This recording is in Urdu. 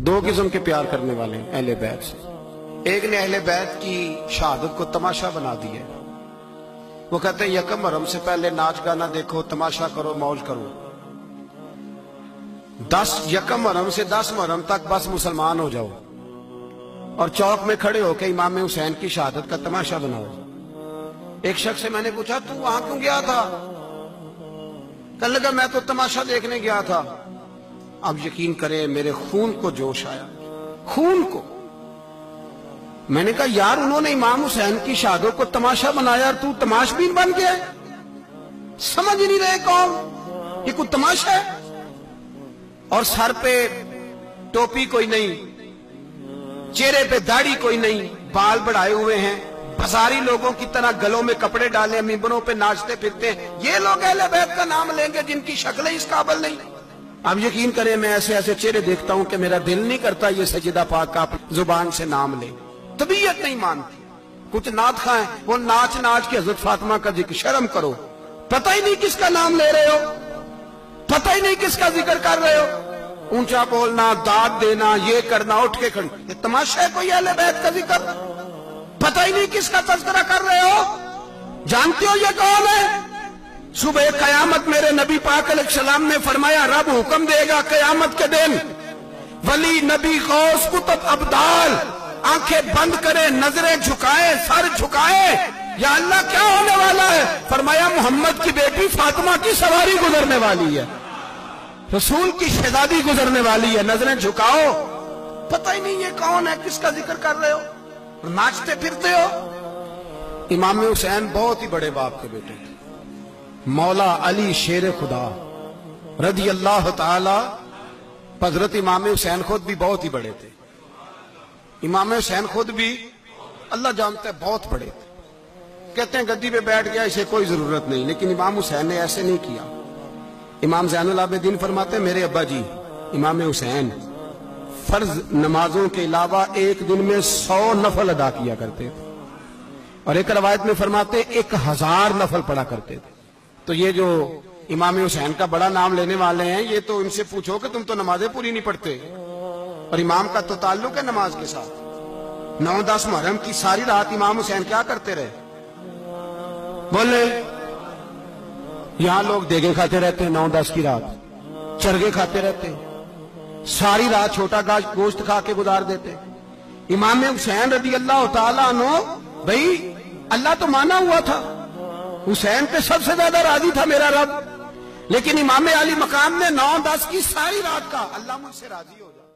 دو قسم کے پیار کرنے والے ہیں اہل بیت سے۔ ایک نے اہل بیت کی شہادت کو تماشا بنا دیا، وہ کہتے ہیں یکم محرم سے پہلے ناچ گانا دیکھو، تماشا کرو، موج کرو، 10 محرم سے 10 محرم تک بس مسلمان ہو جاؤ اور چوک میں کھڑے ہو کے امام حسین کی شہادت کا تماشا بناؤ۔ ایک شخص سے میں نے پوچھا تو وہاں کیوں گیا تھا؟ کہنے لگا میں تو تماشا دیکھنے گیا تھا۔ اب یقین کرے میرے خون کو جوش آیا، خون کو۔ میں نے کہا یار انہوں نے امام حسین کی شہادت کو تماشا بنایا اور تو تماش بین بن گیا، سمجھ نہیں رہے کون یہ کوئی تماشا ہے؟ اور سر پہ ٹوپی کوئی نہیں، چہرے پہ داڑھی کوئی نہیں، بال بڑھائے ہوئے ہیں، بازاری لوگوں کی طرح گلوں میں کپڑے ڈالے، ممبروں پہ ناچتے پھرتے ہیں۔ یہ لوگ اہل بیت کا نام لیں گے جن کی شکلیں اس قابل نہیں۔ اب یقین کریں میں ایسے ایسے چہرے دیکھتا ہوں کہ میرا دل نہیں کرتا یہ سجدہ پاک کا زبان سے نام لے، طبیعت نہیں مانتی۔ کچھ نعت خواہ ہیں وہ ناچ ناچ کے حضرت فاطمہ کا ذکر، شرم کرو، پتہ ہی نہیں کس کا نام لے رہے ہو، پتہ ہی نہیں کس کا ذکر کر رہے ہو، اونچا بولنا، داد دینا، یہ کرنا، اٹھ کے کھڑی، یہ تماشا ہے کوئی اہل بیت کا ذکر؟ پتہ ہی نہیں کس کا تذکرہ کر رہے ہو؟ جانتے ہو یہ کون ہے؟ صبح قیامت میرے نبی پاک علیہ السلام نے فرمایا رب حکم دے گا قیامت کے دن، ولی نبی غوث کتب ابدال آنکھیں بند کرے، نظریں جھکائے، سر جھکائے، یا اللہ کیا ہونے والا ہے؟ فرمایا محمد کی بیٹی فاطمہ کی سواری گزرنے والی ہے، رسول کی شہزادی گزرنے والی ہے، نظریں جھکاؤ۔ پتہ ہی نہیں یہ کون ہے، کس کا ذکر کر رہے ہو، ناچتے پھرتے ہو۔ امام حسین بہت ہی بڑے باپ کے بیٹے تھے، مولا علی شیر خدا رضی اللہ تعالی۔ حضرت امام حسین خود بھی بہت ہی بڑے تھے، امام حسین خود بھی اللہ جانتا ہے بہت بڑے تھے۔ کہتے ہیں گدی پہ بیٹھ گیا اسے کوئی ضرورت نہیں، لیکن امام حسین نے ایسے نہیں کیا۔ امام زین العابدین فرماتے ہیں میرے ابا جی امام حسین فرض نمازوں کے علاوہ ایک دن میں 100 نفل ادا کیا کرتے تھے، اور ایک روایت میں فرماتے 1000 نفل پڑھا کرتے تھے۔ تو یہ جو امام حسین کا بڑا نام لینے والے ہیں یہ تو ان سے پوچھو کہ تم تو نمازیں پوری نہیں پڑھتے، اور امام کا تو تعلق ہے نماز کے ساتھ۔ 9-10 محرم کی ساری رات امام حسین کیا کرتے رہے؟ بولے یہاں لوگ دیگیں کھاتے رہتے ہیں، 9-10 کی رات چرگے کھاتے رہتے ہیں، ساری رات چھوٹا گوشت کھا کے گزار دیتے۔ امام حسین رضی اللہ تعالیٰ عنہ بھئی اللہ تو مانا ہوا تھا، حسین پہ سب سے زیادہ راضی تھا میرا رب، لیکن امام علی مقام نے 9-10 کی ساری رات کا اللہ مجھ سے راضی ہو جائے۔